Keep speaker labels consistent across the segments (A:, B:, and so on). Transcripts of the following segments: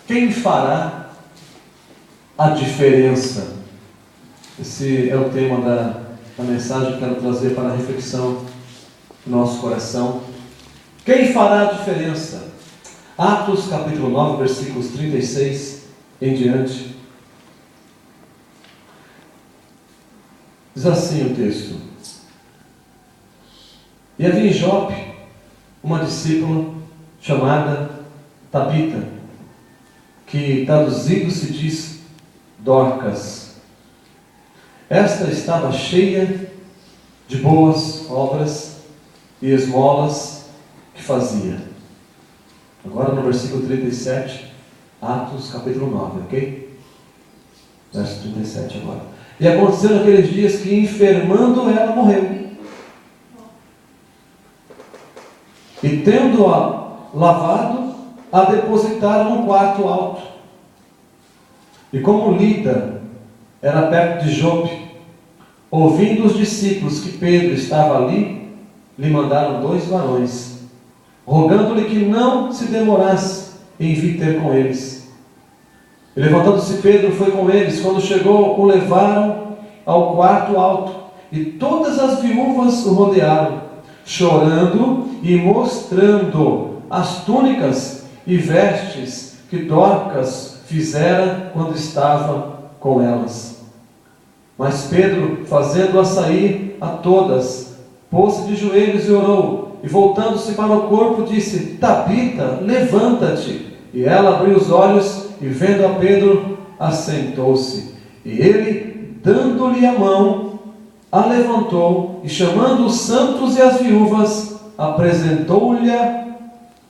A: Quem fará a diferença? Esse é o tema da mensagem que quero trazer para a reflexão do nosso coração. Quem fará a diferença? Atos capítulo 9, versículos 36 em diante. Diz assim o texto: E havia em Jope uma discípula chamada Tabita, que traduzido se diz Dorcas. Esta estava cheia de boas obras e esmolas que fazia. Agora no versículo 37, Atos capítulo 9, ok? Verso 37 agora. E aconteceu naqueles dias que, enfermando ela, morreu. E tendo-a lavado, a depositaram no quarto alto. E como Lida era perto de Jope, ouvindo os discípulos que Pedro estava ali, lhe mandaram 2 varões, rogando-lhe que não se demorasse em vir ter com eles. E levantando-se Pedro foi com eles. Quando chegou, o levaram ao quarto alto, e todas as viúvas o rodearam, chorando e mostrando as túnicas e vestes que Dorcas fizera quando estava com elas. Mas Pedro, fazendo-a sair a todas, pôs-se de joelhos e orou, e voltando-se para o corpo, disse: Tabita, levanta-te. E ela abriu os olhos, e vendo a Pedro, assentou-se. E ele, dando-lhe a mão, a levantou, e chamando os santos e as viúvas, apresentou-lhe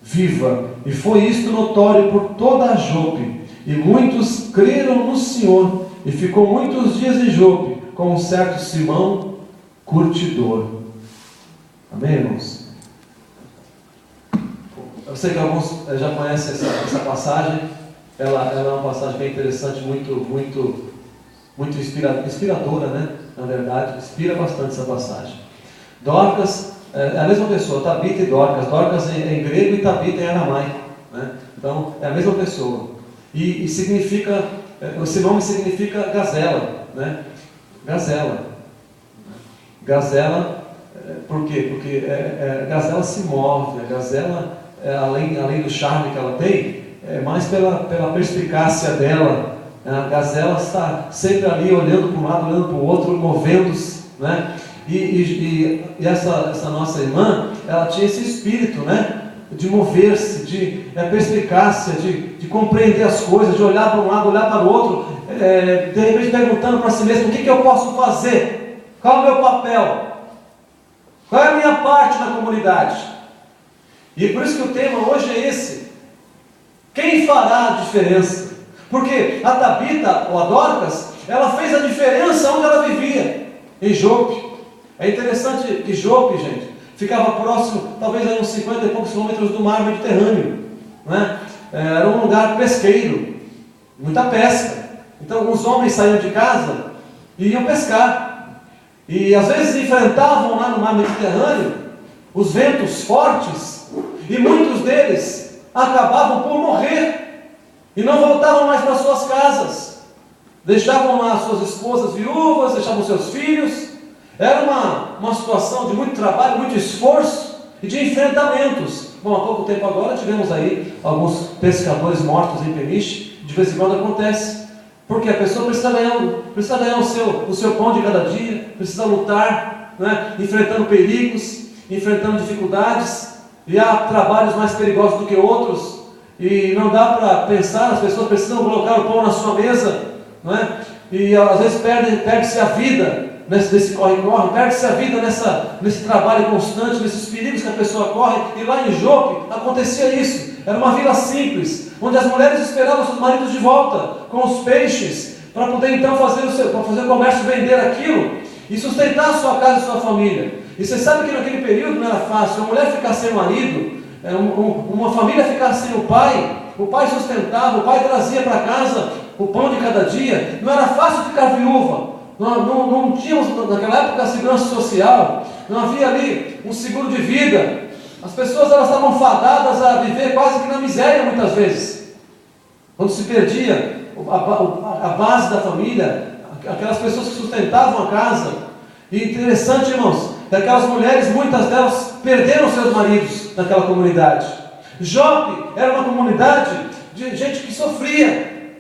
A: viva. E foi isto notório por toda a Jope, e muitos creram no Senhor, e ficou muitos dias em Jope, com um certo Simão, curtidor. Amém, irmãos? Eu sei que alguns já conhecem essa passagem. Ela é uma passagem bem interessante, muito inspiradora, né? Na verdade, inspira bastante essa passagem. Dorcas é a mesma pessoa, Tabita e Dorcas. Dorcas em grego e Tabita em aramaico, né? Então, é a mesma pessoa. E significa, esse nome significa gazela, né? Gazela. Gazela, por quê? Porque gazela se move, a gazela, além do charme que ela tem, é mais pela perspicácia dela. A gazela está sempre ali, olhando para um lado, olhando para o outro, movendo-se, né? E essa nossa irmã, ela tinha esse espírito, né? De mover-se, de perspicácia, de compreender as coisas, de olhar para um lado, olhar para o outro, de repente perguntando para si mesmo: o que eu posso fazer? Qual é o meu papel? Qual é a minha parte na comunidade? E por isso que o tema hoje é esse: quem fará a diferença? Porque a Tabita, ou a Dorcas, ela fez a diferença onde ela vivia, em Jope. É interessante que Jope, gente, ficava próximo, talvez a uns 50 e poucos quilômetros do mar Mediterrâneo, né? Era um lugar pesqueiro, muita pesca. Então alguns homens saíam de casa e iam pescar, e às vezes enfrentavam lá no mar Mediterrâneo os ventos fortes, e muitos deles acabavam por morrer e não voltavam mais para suas casas. Deixavam lá suas esposas viúvas, deixavam seus filhos. Era uma situação de muito trabalho, muito esforço e de enfrentamentos. Bom, há pouco tempo agora tivemos aí alguns pescadores mortos em Peniche. De vez em quando acontece, porque a pessoa precisa ganhar o seu pão de cada dia, precisa lutar, né? Enfrentando perigos, enfrentando dificuldades, e há trabalhos mais perigosos do que outros, e não dá para pensar. As pessoas precisam colocar o pão na sua mesa, né? E às vezes perde-se a vida nesse corre-corre, perde-se a vida nesse trabalho constante, nesses perigos que a pessoa corre. E lá em Jope acontecia isso. Era uma vila simples, onde as mulheres esperavam seus maridos de volta com os peixes, para poder então fazer o comércio, vender aquilo e sustentar a sua casa e sua família. E você sabe que naquele período não era fácil. A mulher ficar sem o marido, uma família ficar sem o pai sustentava, o pai trazia para casa o pão de cada dia. Não era fácil ficar viúva. Não tínhamos naquela época a segurança social, não havia ali um seguro de vida. As pessoas elas estavam fadadas a viver quase que na miséria muitas vezes. quando se perdia a base da família, aquelas pessoas que sustentavam a casa. E interessante, irmãos, que aquelas mulheres, muitas delas perderam seus maridos naquela comunidade. Jope era uma comunidade de gente que sofria.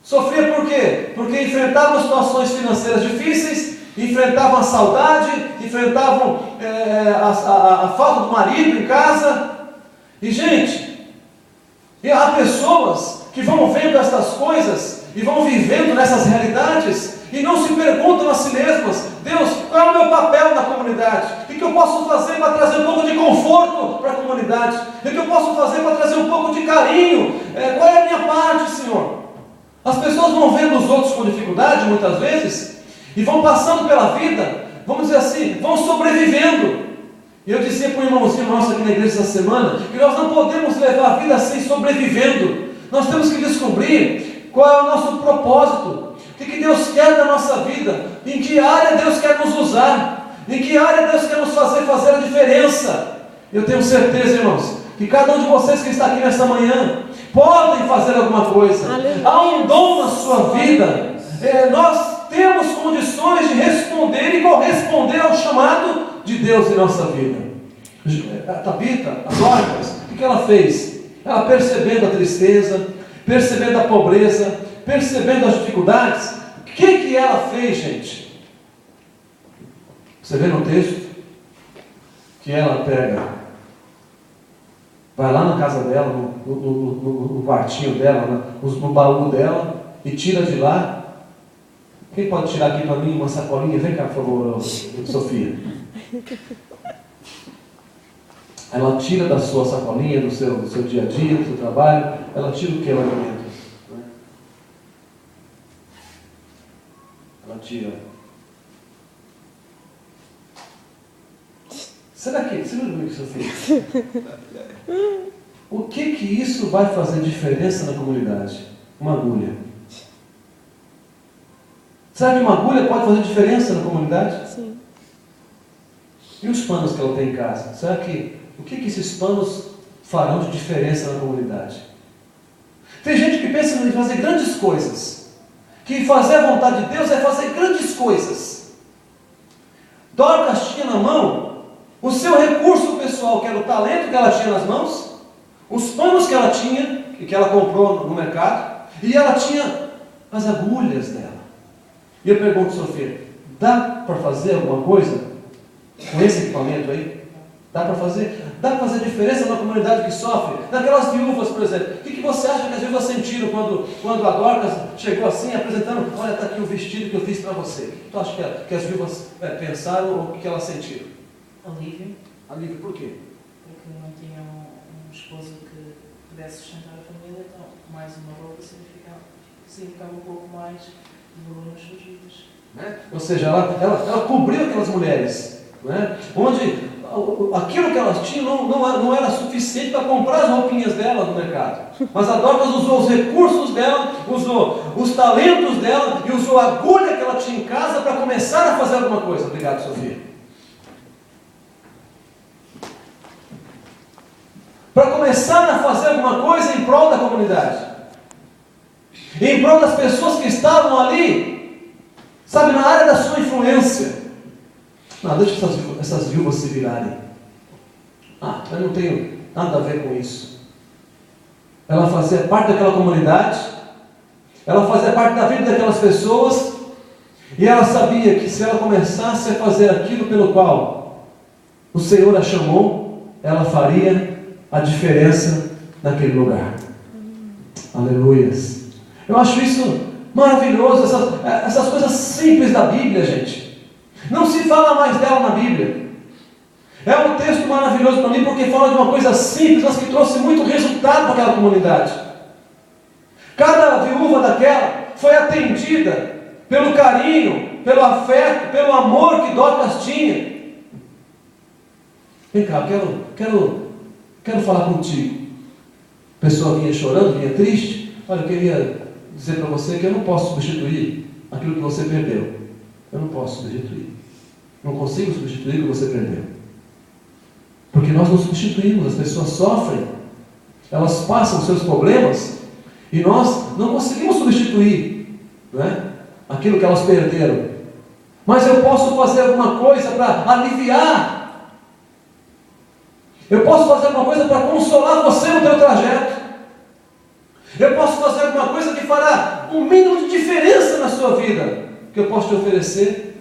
A: Sofria por quê? Porque enfrentavam situações financeiras difíceis, enfrentavam a saudade, enfrentavam a falta do marido em casa. E gente, há pessoas que vão vendo estas coisas e vão vivendo nessas realidades e não se perguntam a si mesmas: Deus, qual é o meu papel na comunidade? O que eu posso fazer para trazer um pouco de conforto para a comunidade? O que eu posso fazer para trazer um pouco de carinho? Qual é a minha parte, Senhor? As pessoas vão vendo os outros com dificuldade, muitas vezes, e vão passando pela vida, vamos dizer assim, vão sobrevivendo. Eu dizia para um irmãozinho nosso aqui na igreja essa semana, que nós não podemos levar a vida assim, sobrevivendo. Nós temos que descobrir qual é o nosso propósito, o que Deus quer da nossa vida, em que área Deus quer nos usar, em que área Deus quer nos fazer a diferença. Eu tenho certeza, irmãos, que cada um de vocês que está aqui nesta manhã, podem fazer alguma coisa. Aleluia. Há um dom na sua vida. Nós temos condições de responder e corresponder ao chamado de Deus em nossa vida. A Tabita, a Dorcas, o que ela fez? Ela percebendo a tristeza, percebendo a pobreza, percebendo as dificuldades, o que ela fez, gente? Você vê no texto que ela pega, vai lá na casa dela, no quartinho dela, no baú dela, e tira de lá. Quem pode tirar aqui para mim uma sacolinha? Vem cá, por favor, Sofia. Ela tira da sua sacolinha, do seu dia a dia, do seu trabalho, ela tira o que ela alimenta? Ela tira. Será que, você não viu o que Sofia? O que isso vai fazer diferença na comunidade? Uma agulha. Será que uma agulha pode fazer diferença na comunidade?
B: Sim.
A: E os panos que ela tem em casa? Será que o que esses panos farão de diferença na comunidade? Tem gente que pensa em fazer grandes coisas, que fazer a vontade de Deus é fazer grandes coisas. Dorcas tinha na mão o seu recurso pessoal, que era o talento que ela tinha nas mãos, os panos que ela tinha, que ela comprou no mercado, e ela tinha as agulhas dela. E eu pergunto, Sofia, dá para fazer alguma coisa com esse equipamento aí? Dá para fazer? Dá para fazer diferença na comunidade que sofre? Naquelas viúvas, por exemplo. O que você acha que as viúvas sentiram quando a Dorcas chegou assim, apresentando: olha, está aqui o vestido que eu fiz para você? O que tu acha que as viúvas pensaram ou o que elas sentiram?
C: Alívio.
A: Alívio, por quê?
C: Porque não tinham um esposo que pudesse sustentar a família, então mais uma roupa significava um pouco mais de valor nas suas vidas.
A: Ou seja, ela cobriu aquelas mulheres, onde aquilo que elas tinham não era suficiente para comprar as roupinhas dela no mercado. Mas a Dorcas usou os recursos dela, usou os talentos dela e usou a agulha que ela tinha em casa para começar a fazer alguma coisa. Obrigado, Sofia. Para começar a fazer alguma coisa em prol da comunidade, em prol das pessoas que estavam ali, sabe, na área da sua influência. Não, deixa essas viúvas se virarem. Eu não tenho nada a ver com isso. Ela fazia parte daquela comunidade, ela fazia parte da vida daquelas pessoas, e ela sabia que se ela começasse a fazer aquilo pelo qual o Senhor a chamou, ela faria a diferença naquele lugar. Aleluias. Eu acho isso maravilhoso, essas coisas simples da Bíblia, gente. Não se fala mais dela na Bíblia. É um texto maravilhoso para mim, porque fala de uma coisa simples, mas que trouxe muito resultado para aquela comunidade. Cada viúva daquela foi atendida pelo carinho, pelo afeto, pelo amor que Dorcas tinha. Vem cá, quero falar contigo. A pessoa vinha chorando, vinha triste. Olha, eu queria dizer para você que eu não posso substituir aquilo que você perdeu. Eu não posso substituir. Não consigo substituir o que você perdeu. Porque nós não substituímos. As pessoas sofrem. Elas passam seus problemas. E nós não conseguimos substituir, não é? Aquilo que elas perderam. Mas eu posso fazer alguma coisa para aliviar. Eu posso fazer alguma coisa para consolar você no teu trajeto. Eu posso fazer alguma coisa que fará um mínimo de diferença na sua vida. O que eu posso te oferecer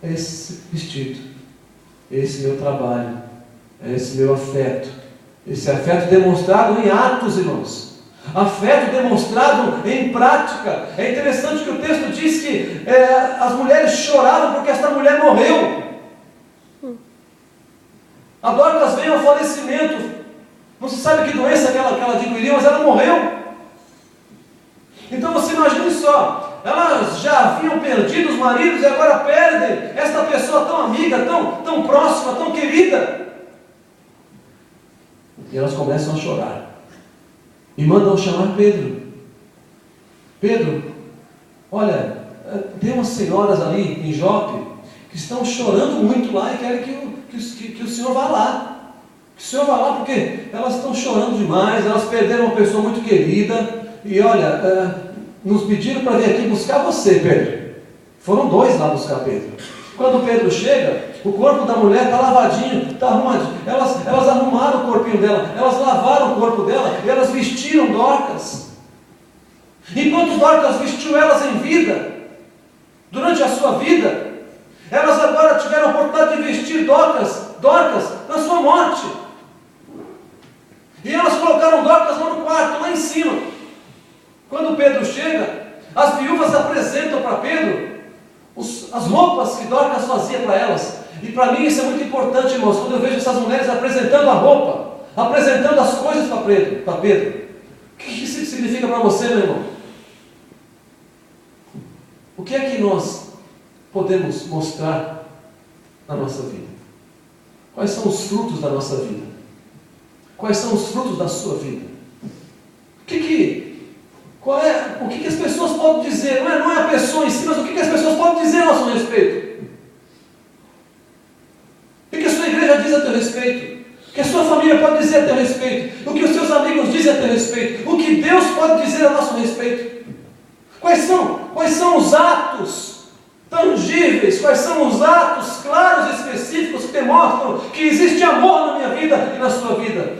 A: é esse vestido, esse meu trabalho, é esse meu afeto. Esse afeto demonstrado em atos, irmãos. Afeto demonstrado em prática. É interessante que o texto diz que as mulheres choravam porque esta mulher morreu. A Dorcas veio ao falecimento. Não se sabe que doença que ela adquiriu, mas ela morreu. Então você imagine só, elas já haviam perdido os maridos e agora perdem esta pessoa tão amiga, tão próxima, tão querida. E elas começam a chorar. E mandam chamar Pedro. Pedro, olha, tem umas senhoras ali em Jope que estão chorando muito lá e querem que o senhor vá lá. Que o senhor vá lá porque elas estão chorando demais, elas perderam uma pessoa muito querida. E olha, nos pediram para vir aqui buscar você, Pedro. Foram 2 lá buscar Pedro. Quando Pedro chega, o corpo da mulher está lavadinho, está arrumadinho. Elas arrumaram o corpinho dela, elas lavaram o corpo dela e elas vestiram Dorcas. Enquanto Dorcas vestiu elas em vida, durante a sua vida, elas agora tiveram a oportunidade de vestir Dorcas na sua morte. E elas colocaram Dorcas lá no quarto, lá em cima. Quando Pedro chega, as viúvas apresentam para Pedro as roupas que Dorcas fazia para elas. E para mim isso é muito importante, irmãos, quando eu vejo essas mulheres apresentando a roupa, apresentando as coisas para Pedro. O que isso significa para você, meu irmão? O que é que nós podemos mostrar na nossa vida? Quais são os frutos da nossa vida? Quais são os frutos da sua vida? O que as pessoas podem dizer? Não é a pessoa em si, mas o que as pessoas podem dizer a nosso respeito? O que a sua igreja diz a teu respeito? O que a sua família pode dizer a teu respeito? O que os seus amigos dizem a teu respeito? O que Deus pode dizer a nosso respeito? Quais são os atos tangíveis? Quais são os atos claros e específicos que demonstram que existe amor na minha vida e na sua vida?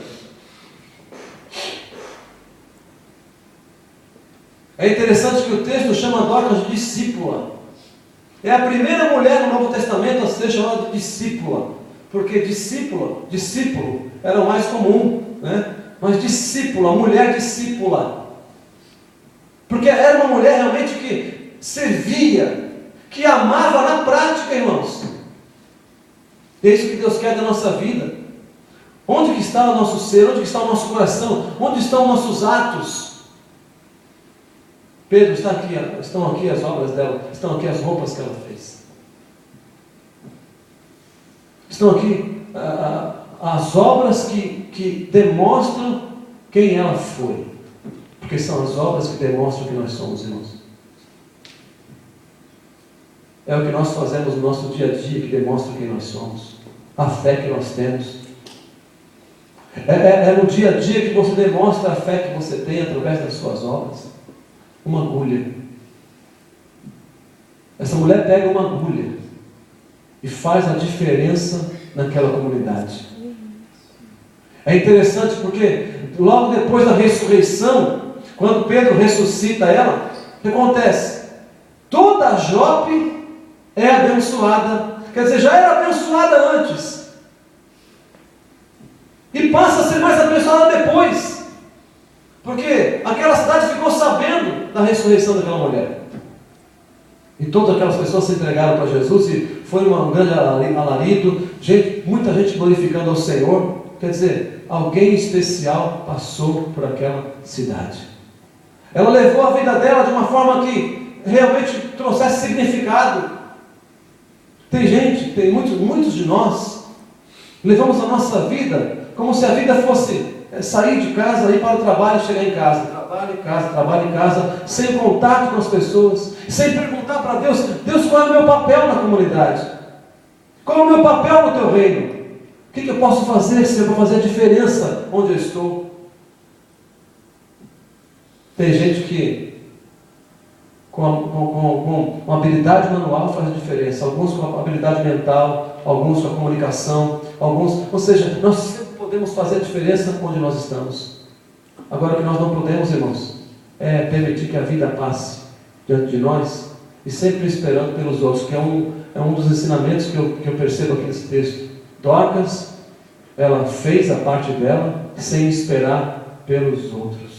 A: É interessante que o texto chama Dorcas de discípula. É a primeira mulher no Novo Testamento a ser chamada de discípula, porque discípulo era o mais comum, né? Mas discípula, mulher discípula, porque era uma mulher realmente que servia, que amava na prática, irmãos. É isso que Deus quer da nossa vida. Onde que está o nosso ser? Onde que está o nosso coração? Onde estão os nossos atos? Pedro está aqui, estão aqui as obras dela, estão aqui as roupas que ela fez. Estão aqui as obras que demonstram quem ela foi. Porque são as obras que demonstram que nós somos, irmãos. É o que nós fazemos no nosso dia a dia que demonstra quem nós somos. A fé que nós temos. É no dia a dia que você demonstra a fé que você tem através das suas obras. Uma agulha. Essa mulher pega uma agulha e faz a diferença naquela comunidade. É interessante porque logo depois da ressurreição, quando Pedro ressuscita ela, o que acontece? Toda Jope é abençoada. Quer dizer, já era abençoada antes e passa a ser mais abençoada depois, porque aquela cidade ficou sabendo da ressurreição daquela mulher. E todas aquelas pessoas se entregaram para Jesus e foi um grande alarido, muita gente glorificando ao Senhor. Quer dizer, alguém especial passou por aquela cidade. Ela levou a vida dela de uma forma que realmente trouxesse significado. Tem muitos de nós, levamos a nossa vida como se a vida fosse sair de casa, ir para o trabalho e chegar em casa. Trabalho em casa, sem contato com as pessoas, sem perguntar para Deus, qual é o meu papel na comunidade? Qual é o meu papel no teu reino? O que eu posso fazer, Senhor, para fazer a diferença onde eu estou? Tem gente que com uma habilidade manual faz a diferença, alguns com a habilidade mental, alguns com a comunicação, ou seja, nós sempre podemos fazer a diferença onde nós estamos. Agora, o que nós não podemos, irmãos, é permitir que a vida passe diante de nós e sempre esperando pelos outros, que é um dos ensinamentos que eu percebo aqui nesse texto. Dorcas, ela fez a parte dela sem esperar pelos outros.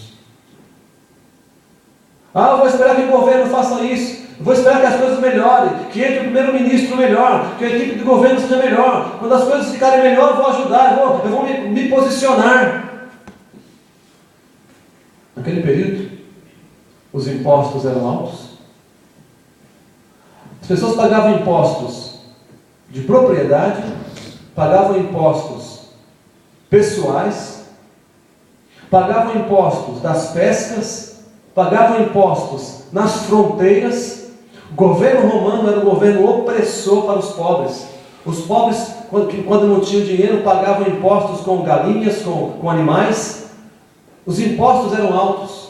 A: Eu vou esperar que o governo faça isso, eu vou esperar que as coisas melhorem, que entre o primeiro-ministro melhor, que a equipe do governo seja melhor. Quando as coisas ficarem melhor, eu vou ajudar, eu vou me posicionar. Naquele período, os impostos eram altos. As pessoas pagavam impostos de propriedade, pagavam impostos pessoais, pagavam impostos das pescas, pagavam impostos nas fronteiras. O governo romano era um governo opressor para os pobres. Os pobres, quando não tinham dinheiro, pagavam impostos com galinhas, com animais. Os impostos eram altos.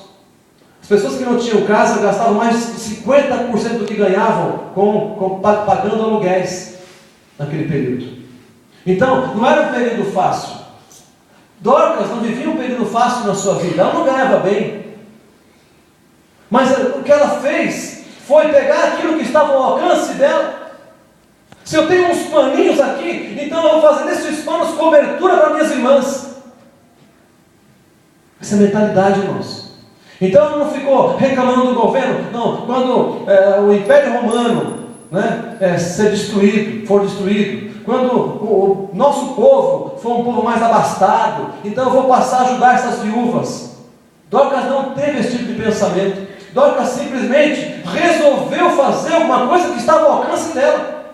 A: As pessoas que não tinham casa gastavam mais de 50% do que ganhavam pagando aluguéis naquele período. Então, não era um período fácil. Dorcas não vivia um período fácil na sua vida. Ela não ganhava bem. Mas o que ela fez foi pegar aquilo que estava ao alcance dela. Se eu tenho uns paninhos aqui, então eu vou fazer desses panos cobertura para minhas irmãs. Essa é a mentalidade, irmãos. Então ela não ficou reclamando do governo. Não, quando o Império Romano for destruído, quando o nosso povo for um povo mais abastado, então eu vou passar a ajudar essas viúvas. Dorcas não teve esse tipo de pensamento. Dorcas simplesmente resolveu fazer alguma coisa que estava ao alcance dela.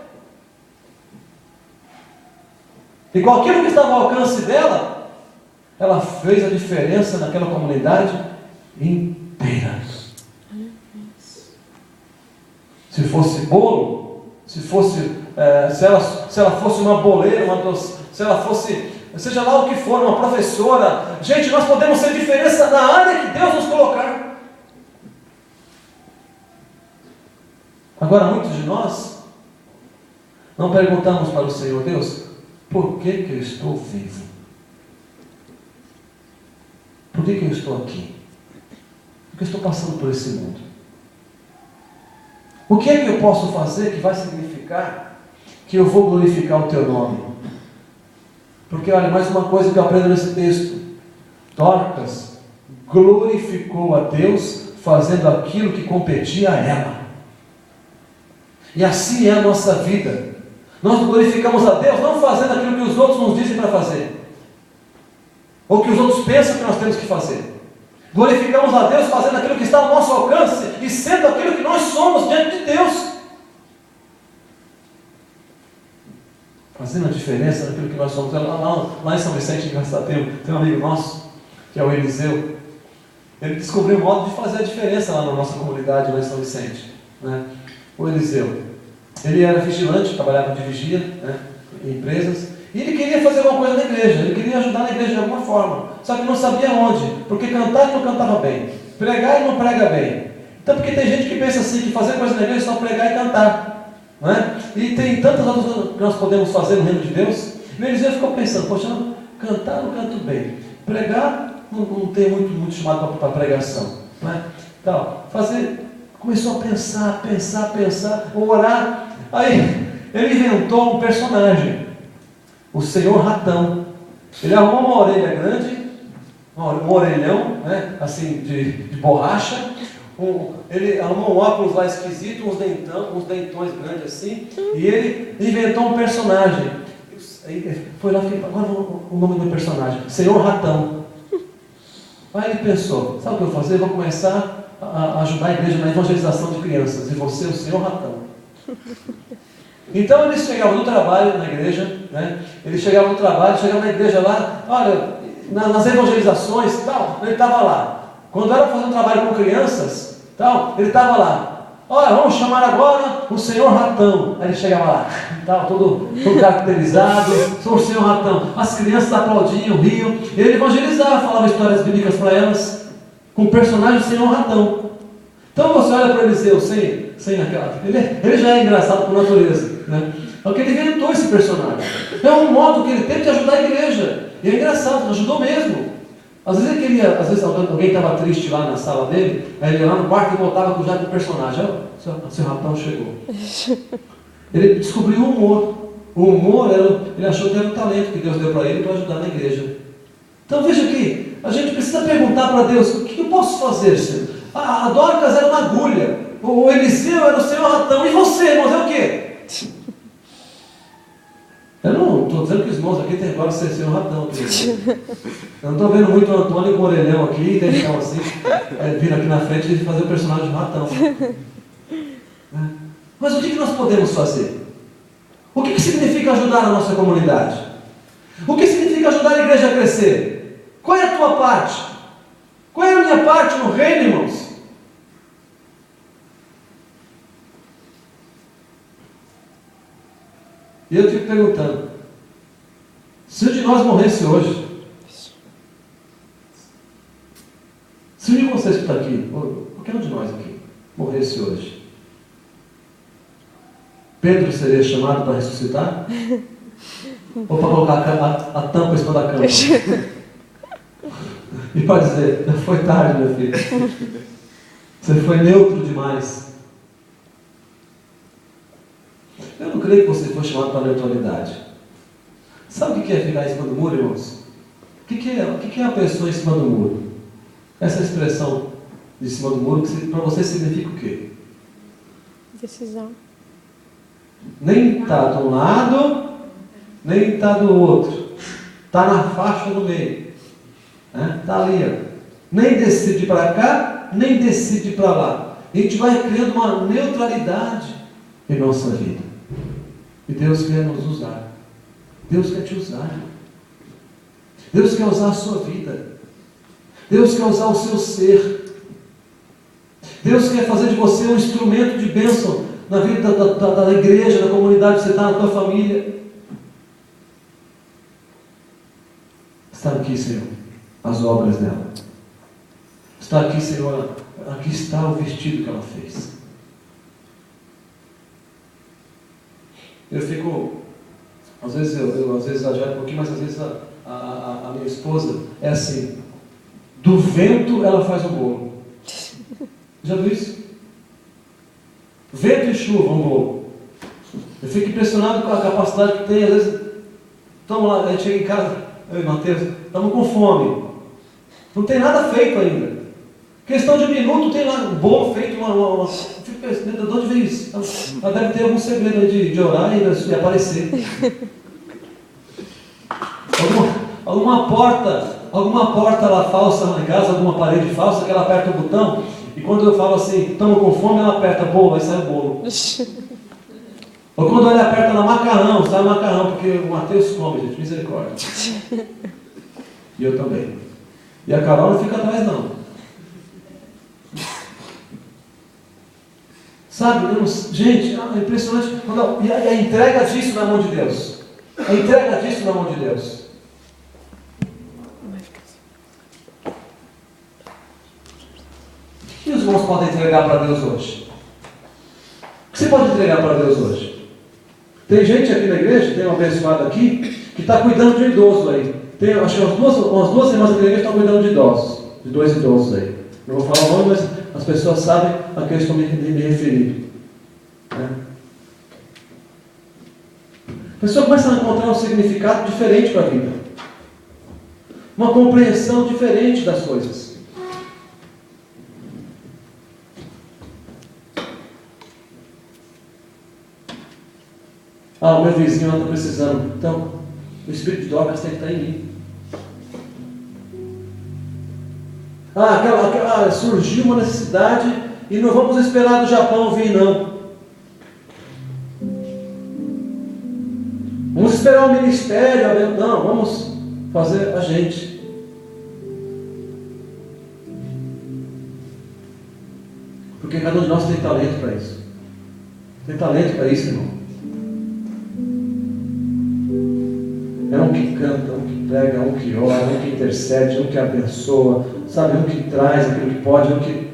A: E com aquilo que estava ao alcance dela, ela fez a diferença naquela comunidade inteira. Se fosse bolo, se ela fosse uma boleira, se ela fosse, seja lá o que for, uma professora, gente, nós podemos ser diferença na área que Deus nos colocar. Agora, muitos de nós não perguntamos para o Senhor: Deus, por que eu estou vivo? Por que eu estou aqui? Por que eu estou passando por esse mundo? O que é que eu posso fazer que vai significar que eu vou glorificar o Teu nome? Porque, olha, mais uma coisa que eu aprendo nesse texto: Dorcas glorificou a Deus fazendo aquilo que competia a ela. E assim é a nossa vida. Nós glorificamos a Deus não fazendo aquilo que os outros nos dizem para fazer, ou que os outros pensam que nós temos que fazer. Glorificamos a Deus fazendo aquilo que está ao nosso alcance e sendo aquilo que nós somos diante de Deus. Fazendo a diferença naquilo que nós somos. Lá em São Vicente, engraçado, tem um amigo nosso, que é o Eliseu. Ele descobriu um modo de fazer a diferença lá na nossa comunidade, lá em São Vicente, né? O Eliseu, ele era vigilante, trabalhava de vigia, né, em empresas, e ele queria fazer alguma coisa na igreja, ele queria ajudar na igreja de alguma forma, só que não sabia onde, porque cantar ele não cantava bem, pregar ele não prega bem. Então, porque tem gente que pensa assim, que fazer coisa na igreja é só pregar e cantar, não é? E tem tantas outras coisas que nós podemos fazer no reino de Deus. E o Eliseu ficou pensando: poxa, cantar eu não canto bem, pregar não tem muito chamado para pregação, não é? Então, começou a pensar, orar. Aí ele inventou um personagem, o Senhor Ratão. Ele arrumou uma orelha grande, um orelhão, né, assim, de borracha. Ele arrumou um óculos lá esquisito, uns dentões grandes assim, e ele inventou um personagem. Aí foi lá, agora o nome do personagem, Senhor Ratão. Aí ele pensou: sabe o que eu vou fazer? Eu vou começar a ajudar a igreja na evangelização de crianças, e você, o Senhor Ratão. Então eles chegavam no trabalho na igreja, né? Chegavam na igreja lá, olha, nas evangelizações, tal, ele estava lá. Quando era fazer um trabalho com crianças, tal, ele estava lá. Olha, vamos chamar agora o Senhor Ratão. Aí ele chegava lá, tal, todo caracterizado, sou o Senhor Ratão. As crianças aplaudiam, riam, ele evangelizava, falava histórias bíblicas para elas, Um personagem sem um ratão. Então você olha para Eliseu sem aquela... Ele já é engraçado por natureza, né? Porque ele inventou esse personagem. É um modo que ele teve de ajudar a igreja. E é engraçado, ajudou mesmo. Às vezes alguém estava triste lá na sala dele, aí ele ia lá no quarto e voltava já com o personagem. Seu ratão chegou. Ele descobriu o humor. O humor, ele achou que era um talento que Deus deu para ele para ajudar na igreja. Então veja aqui, a gente precisa perguntar para Deus, o que eu posso fazer, Senhor? A Dorcas era uma agulha, o Eliseu era o Senhor ratão, e você, irmãos, é o quê? Eu não estou dizendo que os irmãos aqui tem agora ser Senhor ratão. Eu não estou vendo muito o Antônio com o orelhão aqui, então assim, vir aqui na frente e fazer o personagem do ratão. Mas o que nós podemos fazer? O que significa ajudar a nossa comunidade? O que significa ajudar a igreja a crescer? Qual é a tua parte? Qual é a minha parte no reino, irmãos? E eu fico perguntando, se um de nós morresse hoje, se um de vocês que está aqui, ou qualquer um de nós aqui, morresse hoje, Pedro seria chamado para ressuscitar? Ou para colocar a tampa em cima da cama? E para dizer, foi tarde, meu filho. Você foi neutro demais. Eu não creio que você foi chamado para neutralidade. Sabe o que é ficar em cima do muro, irmãos? O que é a pessoa em cima do muro? Essa expressão de cima do muro, para você significa o quê?
B: Decisão.
A: Nem está de um lado, nem está do outro. Está na faixa do meio. Está ali. Ó. Nem decide para cá, nem decide para lá. A gente vai criando uma neutralidade em nossa vida. E Deus quer nos usar. Deus quer te usar. Deus quer usar a sua vida. Deus quer usar o seu ser. Deus quer fazer de você um instrumento de bênção na vida da igreja, da comunidade que você está, na tua família. Está aqui, Senhor, as obras dela. Está aqui, Senhor, aqui está o vestido que ela fez. Eu fico, às vezes eu exagero um pouquinho, mas às vezes a minha esposa é assim, do vento ela faz um bolo. Já viu isso? Vento e chuva, um bolo. Eu fico impressionado com a capacidade que tem. Às vezes, estamos lá, a gente chega em casa, eu e Mateus, estamos com fome. Não tem nada feito ainda. Questão de minuto, tem lá um bolo feito, eu fico pensando, de onde veio isso? Ela deve ter algum segredo aí de orar e aparecer. Alguma porta lá falsa lá em casa, alguma parede falsa, que ela aperta o botão. E quando eu falo assim, estamos com fome, ela aperta, boa, vai sair o bolo. Ou quando ele aperta no macarrão, sai o macarrão, porque o Mateus come, gente, misericórdia. E eu também. E a Carol não fica atrás, não. Sabe, gente, é impressionante. E a entrega disso na mão de Deus. A entrega disso na mão de Deus. O que os irmãos podem entregar para Deus hoje? O que você pode entregar para Deus hoje? Tem gente aqui na igreja, tem um abençoado aqui, que está cuidando de um idoso aí. Tem, acho que umas duas irmãs aqui na igreja estão cuidando de idosos. De 2 idosos aí. Não vou falar o nome, mas as pessoas sabem a quem eu estou me referindo. A pessoa começa a encontrar um significado diferente para a vida. Uma compreensão diferente das coisas. O meu vizinho está precisando. Então, o espírito de Dorcas tem que estar em mim. Surgiu uma necessidade e não vamos esperar do Japão vir, não. Vamos esperar o ministério, não, vamos fazer a gente. Porque cada um de nós tem talento para isso. Tem talento para isso, irmão. É um que canta, um que prega, um que ora, um que intercede, um que abençoa. sabe, um que traz aquilo que pode, um que...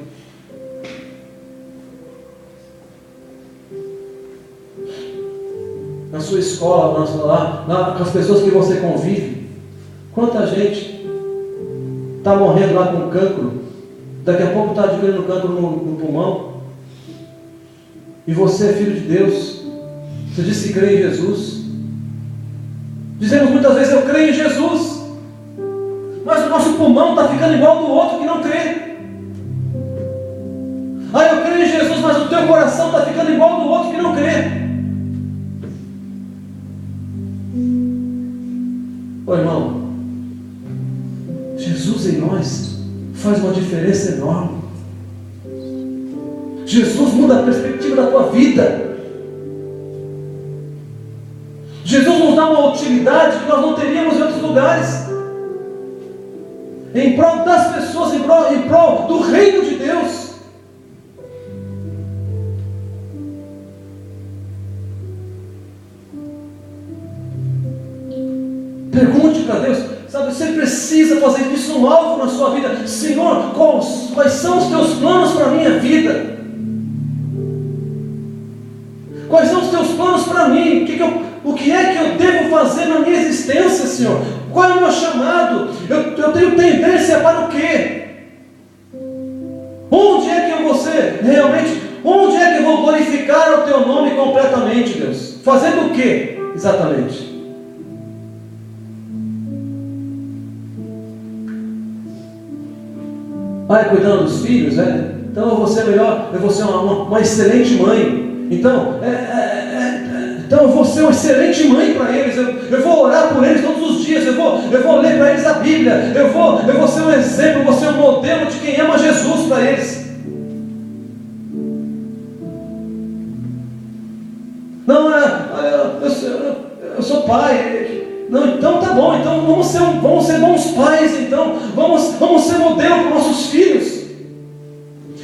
A: Na sua escola, lá, com as pessoas que você convive, quanta gente está morrendo lá com cancro, daqui a pouco está adquirindo cancro no pulmão, e você é filho de Deus, você diz que crê em Jesus. Dizemos muitas vezes, eu creio em Jesus, mas o nosso pulmão está ficando igual do outro que não crê. Eu creio em Jesus, mas o teu coração está ficando igual do outro que não crê. Irmão, Jesus em nós faz uma diferença enorme. Jesus muda a perspectiva da tua vida. Jesus nos dá uma utilidade que nós não teríamos em outros lugares, em prol das pessoas, em prol do reino de Deus. Pergunte para Deus, sabe, você precisa fazer isso um alvo na sua vida. Senhor, quais são os teus planos para a minha vida? Quais são os teus planos para mim? O que é que eu devo fazer na minha existência, Senhor? Qual é o meu chamado? Eu tenho tendência para o quê? Onde é que eu vou ser realmente? Onde é que eu vou glorificar o teu nome completamente, Deus? Fazendo o quê exatamente? Cuidando dos filhos, então eu vou ser melhor, eu vou ser uma excelente mãe. Então eu vou ser uma excelente mãe para eles. Eu vou orar por eles todos os dias. Eu vou ler para eles a Bíblia. Eu vou ser um exemplo, eu vou ser um modelo de quem ama Jesus para eles. Não, eu sou pai. Não, então tá bom, então vamos ser bons pais, então vamos ser modelo para nossos filhos.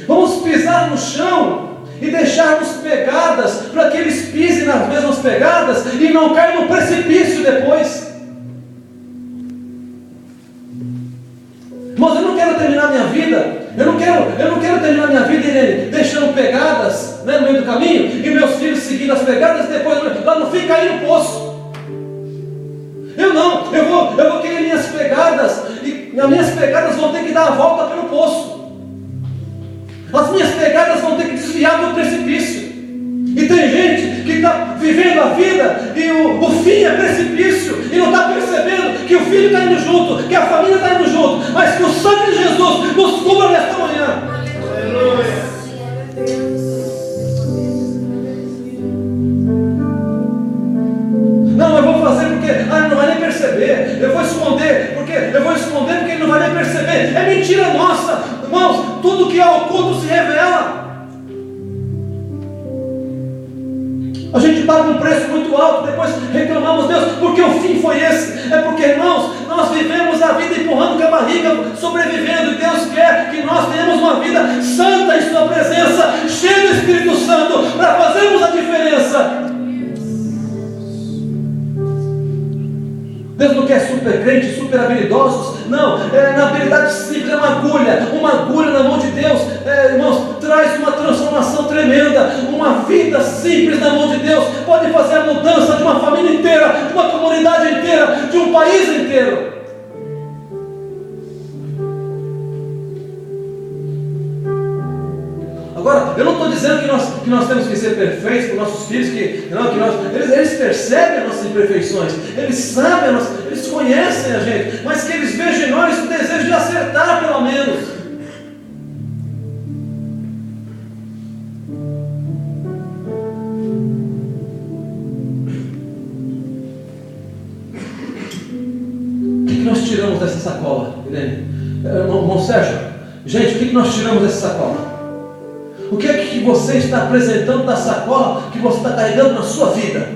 A: Vamos pisar no chão e deixarmos pegadas para que eles pisem nas mesmas pegadas e não caiam no precipício depois. Mas eu não quero terminar minha vida, eu não quero terminar minha vida, Irene, deixando pegadas, no meio do caminho, e meus filhos seguindo as pegadas, depois lá no fim cair no poço. Eu vou querer minhas pegadas, e as minhas pegadas vão ter que dar a volta pelo poço. As minhas pegadas vão ter que desviar do precipício. E tem gente que está vivendo a vida e o fim é precipício, e não está percebendo que o filho está indo junto, que a família está indo junto, mas que o sangue de Jesus nos cubra nesta manhã. Aleluia. Não, eu vou fazer porque ele não vai nem perceber. Eu vou esconder porque ele não vai nem perceber. É mentira nossa, irmãos. Tudo que é oculto se revela. A gente paga um preço muito alto, depois reclamamos, Deus, porque o fim foi esse. É porque, irmãos, nós vivemos a vida empurrando com a barriga, sobrevivendo, e Deus quer que nós tenhamos uma vida santa em sua presença, cheia do Espírito Santo, para fazermos a diferença. Deus não quer super crentes, super habilidosos. Não, na habilidade simples é uma agulha na mão de Deus. Irmãos, traz uma transformação tremenda. Uma vida simples na mão de Deus pode fazer a mudança de uma família inteira, de uma comunidade inteira, de um país inteiro. Agora, eu não estou dizendo que nós temos que ser perfeitos com nossos filhos, eles percebem as nossas imperfeições, eles sabem, eles conhecem a gente, mas que eles vejam em nós o desejo de acertar pelo menos. O que nós tiramos dessa sacola, Irene? Irmão Sérgio, gente, o que nós tiramos dessa sacola? O que é que você está apresentando da sacola que você está carregando na sua vida?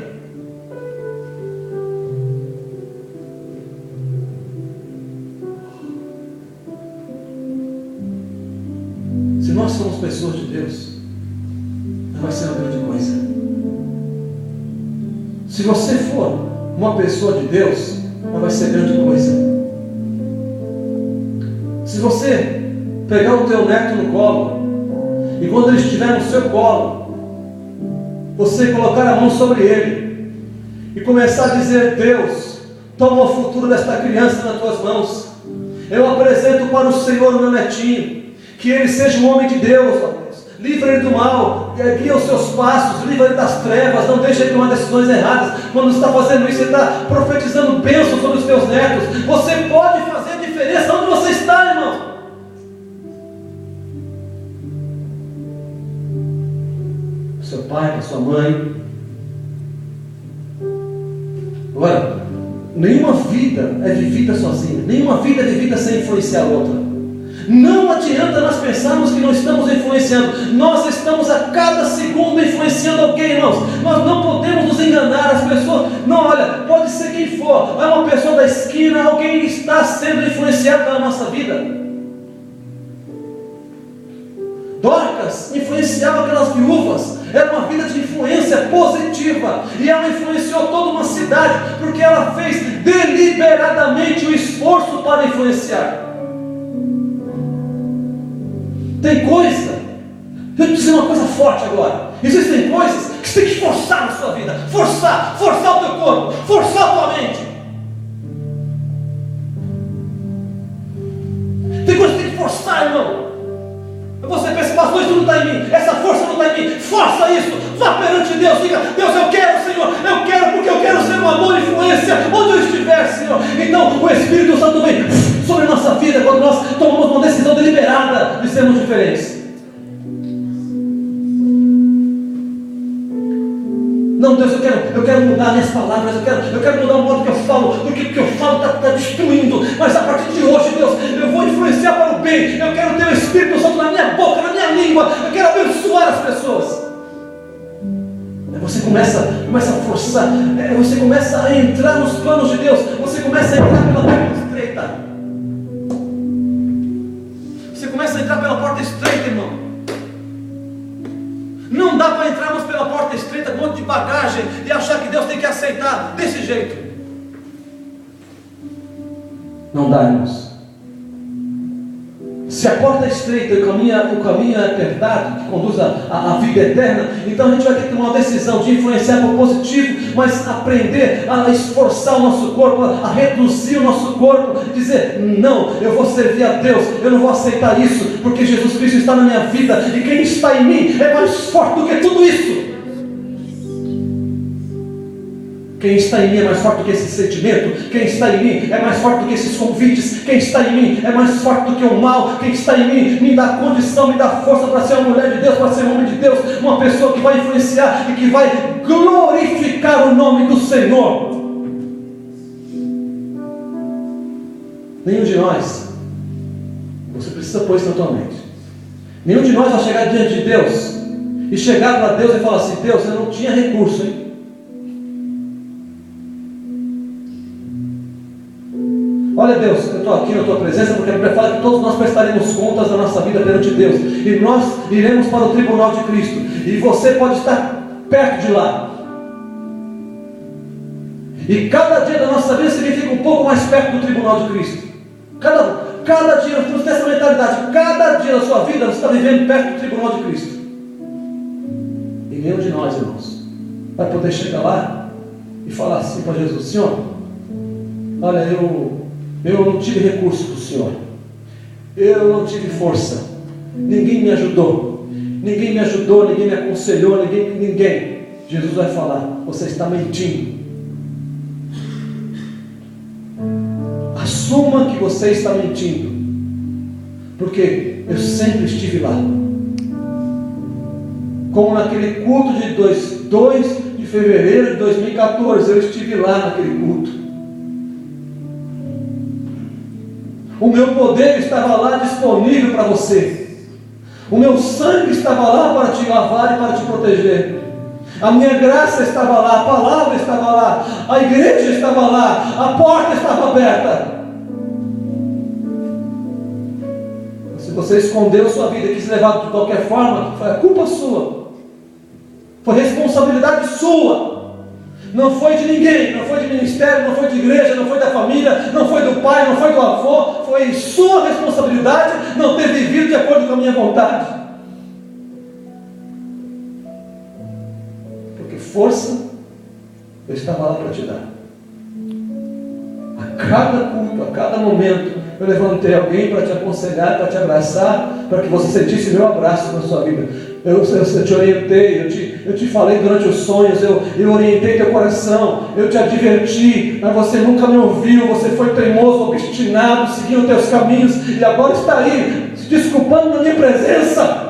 A: Se nós somos pessoas de Deus, não vai ser uma grande coisa. Se você for uma pessoa de Deus, não vai ser grande coisa. Se Se você pegar o teu neto no colo, e quando ele estiver no seu colo, você colocar a mão sobre ele, e começar a dizer: Deus, toma o futuro desta criança nas tuas mãos. Eu apresento para o Senhor o meu netinho, que ele seja um homem de Deus, ó Deus. Livra ele do mal, guia os seus passos, livra ele das trevas, não deixe ele tomar decisões erradas. Quando você está fazendo isso, você está profetizando bênção sobre os teus netos. Você pode fazer a diferença onde você está, irmão. Seu pai, para sua mãe. Agora, nenhuma vida é vivida sozinha, nenhuma vida é vivida sem influenciar outra. Não adianta nós pensarmos que não estamos influenciando. Nós estamos a cada segundo influenciando alguém, irmãos. Nós não podemos nos enganar. As pessoas, não, olha, pode ser quem for, é uma pessoa da esquina, alguém está sendo influenciado pela nossa vida. Dorcas influenciava aquelas viúvas. Era uma vida de influência positiva. E ela influenciou toda uma cidade, porque ela fez deliberadamente o esforço para influenciar. Tem coisa, eu te dizer uma coisa forte agora. Existem coisas que você tem que forçar na sua vida. Forçar o teu corpo, forçar a tua mente. Tem coisas que tem que forçar, irmão. Você pensa: pastor, isso não está em mim, essa força não está em mim. Força isso, vá perante Deus, diga: Deus, eu quero, Senhor, eu quero, porque eu quero ser uma boa influência onde eu estiver, Senhor. Então o Espírito Santo vem sobre a nossa vida quando nós tomamos uma decisão deliberada de sermos diferentes. Não, Deus, eu quero mudar minhas palavras, eu quero mudar o modo que eu falo, porque o que eu falo está destruindo, mas a partir de hoje, Deus, eu vou influenciar para o bem, eu quero ter o Espírito Santo na minha boca, na minha língua, eu quero abençoar as pessoas. Aí você começa a forçar, você começa a entrar nos planos de Deus, você começa a entrar pela porta estreita. Você começa a entrar pela porta estreita, irmão. Não dá para entrarmos pela porta estreita com um monte de bagagem e achar que Deus tem que aceitar desse jeito. Não dá, irmãos. Se a porta é estreita e o caminho é apertado, que conduz à vida eterna, então a gente vai ter que tomar uma decisão de influenciar para o positivo, mas aprender a esforçar o nosso corpo, a reduzir o nosso corpo, e dizer: não, eu vou servir a Deus, eu não vou aceitar isso, porque Jesus Cristo está na minha vida, e quem está em mim é mais forte do que tudo isso. Quem está em mim é mais forte do que esse sentimento. Quem está em mim é mais forte do que esses convites. Quem está em mim é mais forte do que o mal. Quem está em mim me dá condição, me dá força para ser uma mulher de Deus, para ser um homem de Deus, uma pessoa que vai influenciar e que vai glorificar o nome do Senhor. Nenhum de nós, você precisa pôr isso na tua mente, nenhum de nós vai chegar diante de Deus e chegar para Deus e falar assim: Deus, eu não tinha recurso, hein? Olha, Deus, eu estou aqui na tua presença porque a Bíblia fala que todos nós prestaremos contas da nossa vida perante Deus, e nós iremos para o tribunal de Cristo, e você pode estar perto de lá, e cada dia da nossa vida significa um pouco mais perto do tribunal de Cristo. Cada dia, nós temos essa mentalidade, cada dia da sua vida você está vivendo perto do tribunal de Cristo, e nenhum de nós, irmãos, vai poder chegar lá e falar assim para Jesus: Senhor, olha, eu não tive recurso do Senhor, eu não tive força, ninguém me ajudou, ninguém me aconselhou, ninguém. Jesus vai falar: você está mentindo. Assuma que você está mentindo, porque eu sempre estive lá. Como naquele culto de 2 de fevereiro de 2014, eu estive lá naquele culto. O meu poder estava lá disponível para você. O meu sangue estava lá para te lavar e para te proteger. A minha graça estava lá, a palavra estava lá, a igreja estava lá, a porta estava aberta. Se você escondeu sua vida e quis levar de qualquer forma, foi a culpa sua, foi responsabilidade sua. Não foi de ninguém, não foi de ministério, não foi de igreja, não foi da família, não foi do pai, não foi do avô, foi sua responsabilidade não ter vivido de acordo com a minha vontade. Porque força eu estava lá para te dar. A cada culto, a cada momento, eu levantei alguém para te aconselhar, para te abraçar, para que você sentisse meu abraço na sua vida. Eu te orientei, eu te falei durante os sonhos, eu orientei teu coração, eu te adverti, mas você nunca me ouviu, você foi teimoso, obstinado, seguindo teus caminhos, e agora está aí, se desculpando na minha presença.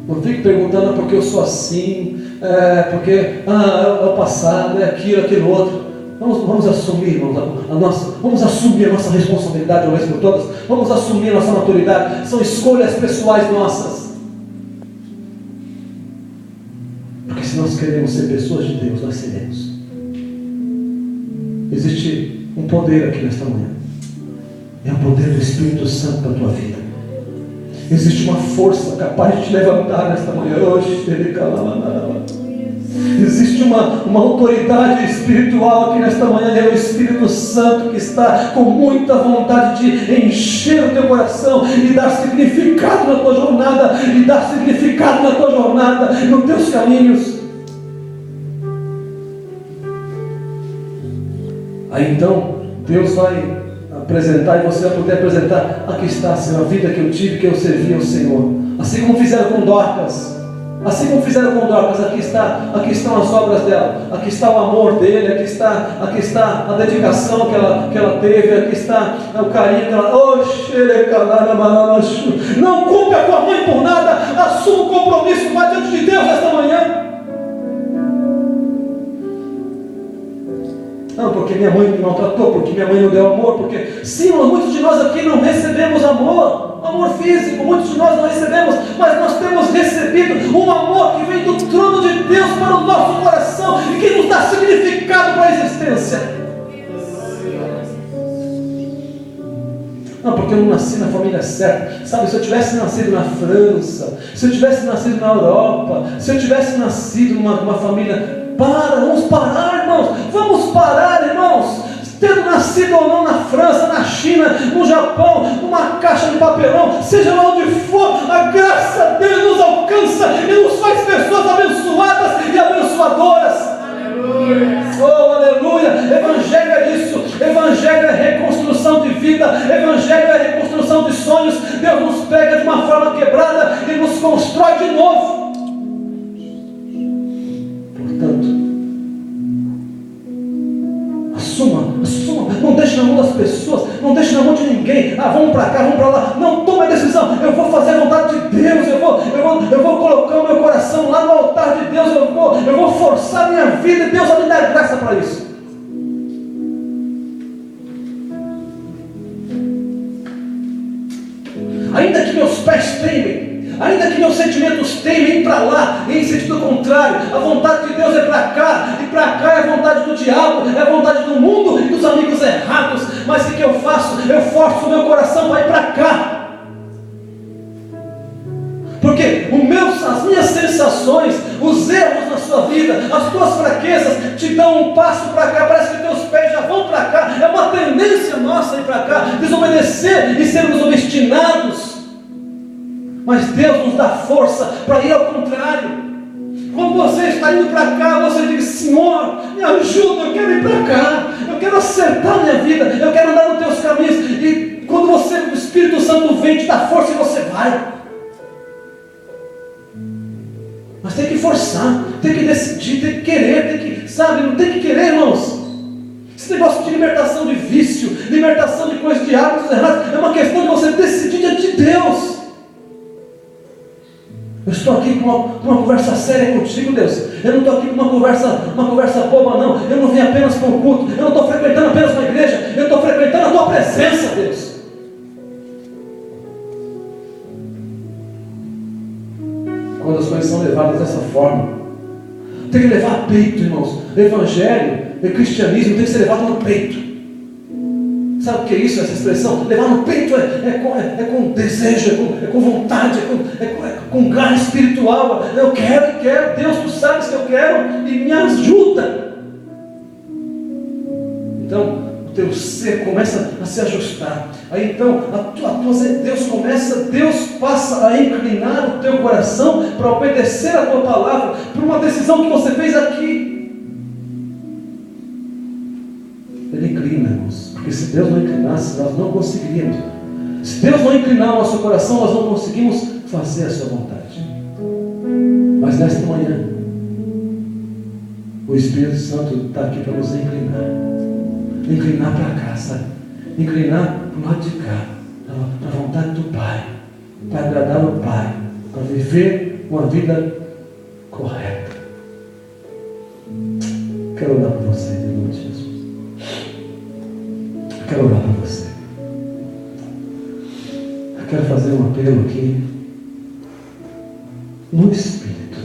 A: Não fique perguntando porque eu sou assim, porque é o passado, é aquilo outro. Vamos assumir, vamos assumir a nossa responsabilidade de uma vez por todas. Vamos assumir a nossa maturidade. São escolhas pessoais nossas. Porque se nós queremos ser pessoas de Deus, nós seremos. Existe um poder aqui nesta manhã. É o poder do Espírito Santo para a tua vida. Existe uma força capaz de te levantar nesta manhã. Existe uma autoridade espiritual aqui nesta manhã. É o Espírito Santo que está com muita vontade de encher o teu coração e dar significado na tua jornada, e dar significado na tua jornada, nos teus caminhos. Aí então Deus vai apresentar, e você vai poder apresentar: aqui está, Senhor, a vida que eu tive, que eu servi ao Senhor. Assim como fizeram com Dorcas, aqui estão as obras dela, aqui está o amor dele, aqui está a dedicação que ela teve, aqui está o carinho que ela... Não culpe a tua mãe por nada, assuma o compromisso, vai diante de Deus esta manhã. Não, porque minha mãe me maltratou, porque minha mãe não deu amor, porque... Sim, muitos de nós aqui não recebemos amor físico, muitos de nós não recebemos, mas nós temos recebido um amor que vem do trono de Deus para o nosso coração e que nos dá significado para a existência. Não, porque eu não nasci na família certa. Sabe, se eu tivesse nascido na França, se eu tivesse nascido na Europa, se eu tivesse nascido numa família... Vamos parar, irmãos. Vamos parar, irmãos. Tendo nascido ou não na França, na China, no Japão, numa caixa de papelão, seja lá onde for, a graça dele nos alcança e nos faz pessoas abençoadas e abençoadoras. Aleluia. Oh, aleluia. Evangelho é isso. Evangelho é reconstrução de vida. Evangelho é reconstrução de sonhos. Deus nos pega de uma forma quebrada e nos constrói de novo. Portanto, assuma, não deixe na mão das pessoas, não deixe na mão de ninguém. Vamos para cá, vamos para lá. Não, tome a decisão. Eu vou fazer a vontade de Deus. Eu vou colocar o meu coração lá no altar de Deus. Eu vou forçar a minha vida e Deus vai me dar graça para isso. Ainda que meus pés teimem, ainda que meus sentimentos teimem para lá, em sentido contrário, a vontade de Deus é para cá, e para cá é a vontade do diabo, é a vontade do mundo e dos amigos errados. Mas o que eu faço? Eu forço o meu coração para ir para cá. Porque as minhas sensações, os erros na sua vida, as tuas fraquezas te dão um passo para cá. Parece que teus pés já vão para cá. É uma tendência nossa ir para cá, desobedecer e sermos obstinados. Mas Deus nos dá força para ir ao contrário. Quando você está indo para cá, você diz: Senhor, me ajuda, eu quero ir para cá, eu quero acertar a minha vida, eu quero andar nos teus caminhos. E quando o Espírito Santo vem, te dá força e você vai. Mas tem que forçar, tem que decidir, tem que querer, não tem que querer, irmãos. Esse negócio de libertação de vício, libertação de coisas, de hábitos errados, é uma questão de você decidir diante de Deus. Eu estou aqui com uma conversa séria contigo, Deus. Eu não estou aqui com uma conversa boba, não. Eu não vim apenas para o culto. Eu não estou frequentando apenas uma igreja. Eu estou frequentando a tua presença, Deus. Quando as coisas são levadas dessa forma, Tem que levar a peito, irmãos. Evangelho, cristianismo tem que ser levado no peito. Sabe o que é isso, essa expressão? Levar no peito é com desejo, é com vontade, é com garra espiritual. Eu quero, Deus, tu sabes que eu quero e me ajuda. Então, o teu ser começa a se ajustar. Aí então, Deus passa a inclinar o teu coração para obedecer a tua palavra, por uma decisão que você fez aqui. Ele inclina, irmãos, porque se Deus não inclinasse, nós não conseguiríamos. Se Deus não inclinar o nosso coração, nós não conseguimos fazer a sua vontade. Mas nesta manhã, o Espírito Santo está aqui para nos inclinar para cá, sabe? Inclinar para o lado de cá, para a vontade do Pai, para agradar o Pai, para viver uma vida correta. Quero orar por você, em nome de Jesus. Quero orar por você. Eu quero fazer um apelo aqui no Espírito.